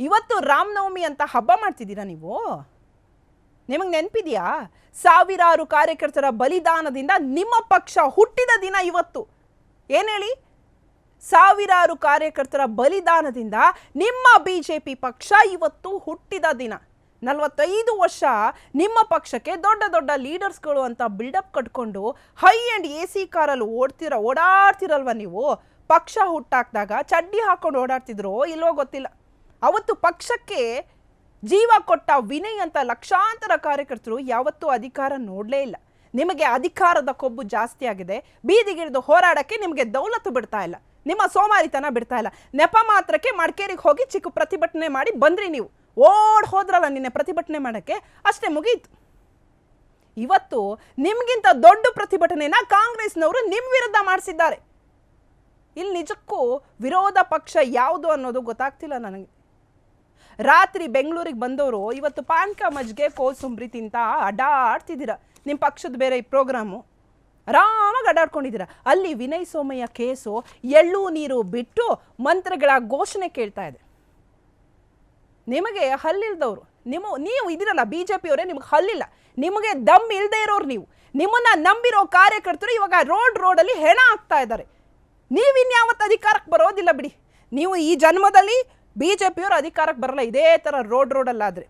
ಇವತ್ತು ರಾಮನವಮಿ ಅಂತ ಹಬ್ಬ ಮಾಡ್ತಿದ್ದೀರಾ ನೀವು? ನಿಮಗೆ ನೆನಪಿದೆಯಾ? ಸಾವಿರಾರು ಕಾರ್ಯಕರ್ತರ ಬಲಿದಾನದಿಂದ ನಿಮ್ಮ ಪಕ್ಷ ಹುಟ್ಟಿದ ದಿನ ಇವತ್ತು. ಏನು ಹೇಳಿ? ಸಾವಿರಾರು ಕಾರ್ಯಕರ್ತರ ಬಲಿದಾನದಿಂದ ನಿಮ್ಮ ಬಿಜೆಪಿ ಪಕ್ಷ ಇವತ್ತು ಹುಟ್ಟಿದ ದಿನ. 45 ವರ್ಷ ನಿಮ್ಮ ಪಕ್ಷಕ್ಕೆ ದೊಡ್ಡ ದೊಡ್ಡ ಲೀಡರ್ಸ್ಗಳು ಅಂತ ಬಿಲ್ಡಪ್ ಕಟ್ಕೊಂಡು ಹೈ ಆ್ಯಂಡ್ AC ಕಾರಲ್ಲಿ ಓಡಾಡ್ತಿರಲ್ವ ನೀವು? ಪಕ್ಷ ಹುಟ್ಟಾಕ್ದಾಗ ಚಡ್ಡಿ ಹಾಕೊಂಡು ಓಡಾಡ್ತಿದ್ರೋ ಇಲ್ಲೋ ಗೊತ್ತಿಲ್ಲ. ಅವತ್ತು ಪಕ್ಷಕ್ಕೆ ಜೀವ ಕೊಟ್ಟ ವಿನಯ್ ಅಂತ ಲಕ್ಷಾಂತರ ಕಾರ್ಯಕರ್ತರು ಯಾವತ್ತೂ ಅಧಿಕಾರ ನೋಡಲೇ ಇಲ್ಲ. ನಿಮಗೆ ಅಧಿಕಾರದ ಕೊಬ್ಬು ಜಾಸ್ತಿ ಆಗಿದೆ. ಬೀದಿಗಿಳಿದು ಹೋರಾಡಕ್ಕೆ ನಿಮಗೆ ದೌಲತ್ತು ಬಿಡ್ತಾ ಇಲ್ಲ, ನಿಮ್ಮ ಸೋಮಾರಿತನ ಬಿಡ್ತಾ ಇಲ್ಲ. ನೆಪ ಮಾತ್ರಕ್ಕೆ ಮಡಿಕೇರಿಗೆ ಹೋಗಿ ಚಿಕ್ಕ ಪ್ರತಿಭಟನೆ ಮಾಡಿ ಬಂದ್ರಿ. ನೀವು ಹೋದ್ರಲ್ಲ ನಿನ್ನೆ ಪ್ರತಿಭಟನೆ ಮಾಡೋಕ್ಕೆ, ಅಷ್ಟೇ ಮುಗೀತು. ಇವತ್ತು ನಿಮ್ಗಿಂತ ದೊಡ್ಡ ಪ್ರತಿಭಟನೆನ ಕಾಂಗ್ರೆಸ್ನವರು ನಿಮ್ಮ ವಿರುದ್ಧ ಮಾಡಿಸಿದ್ದಾರೆ. ಇಲ್ಲಿ ನಿಜಕ್ಕೂ ವಿರೋಧ ಪಕ್ಷ ಯಾವುದು ಅನ್ನೋದು ಗೊತ್ತಾಗ್ತಿಲ್ಲ ನನಗೆ. ರಾತ್ರಿ ಬೆಂಗಳೂರಿಗೆ ಬಂದವರು ಇವತ್ತು ಪಾನ್ಕ ಮಜ್ಜಿಗೆ ಕೋಸುಂಬ್ರಿ ತಿಂತ ಅಡ್ಡಾಡ್ತಿದ್ದೀರ. ನಿಮ್ಮ ಪಕ್ಷದ ಬೇರೆ ಈ ಪ್ರೋಗ್ರಾಮು ಆರಾಮಾಗಿ ಅಡ್ಡಾಡ್ಕೊಂಡಿದ್ದೀರ. ಅಲ್ಲಿ ವಿನಯ್ ಸೋಮಯ್ಯ ಕೇಸು ಎಳ್ಳು ನೀರು ಬಿಟ್ಟು ಮಂತ್ರಗಳ ಘೋಷಣೆ ಕೇಳ್ತಾ ಇದೆ. ನಿಮಗೆ ಹಲ್ಲಿಲ್ದವರು ನೀವು ಇದಿರಲ್ಲ, BJP ಅವರೇ ನಿಮಗೆ ಹಲ್ಲಿಲ್ಲ, ನಿಮಗೆ ದಮ್ ಇಲ್ಲದೆ ಇರೋರು ನೀವು. ನಿಮ್ಮನ್ನ ನಂಬಿರೋ ಕಾರ್ಯಕರ್ತರು ಇವಾಗ ರೋಡಲ್ಲಿ ಹೆಣ ಆಗ್ತಾ ಇದ್ದಾರೆ. ನೀವಿನ್ಯಾವತ್ತು ಅಧಿಕಾರಕ್ಕೆ ಬರೋದಿಲ್ಲ ಬಿಡಿ. ನೀವು ಈ ಜನ್ಮದಲ್ಲಿ BJP ಅವರು ಅಧಿಕಾರಕ್ಕೆ ಬರಲ್ಲ ಇದೇ ಥರ ರೋಡಲ್ಲಾದರೆ.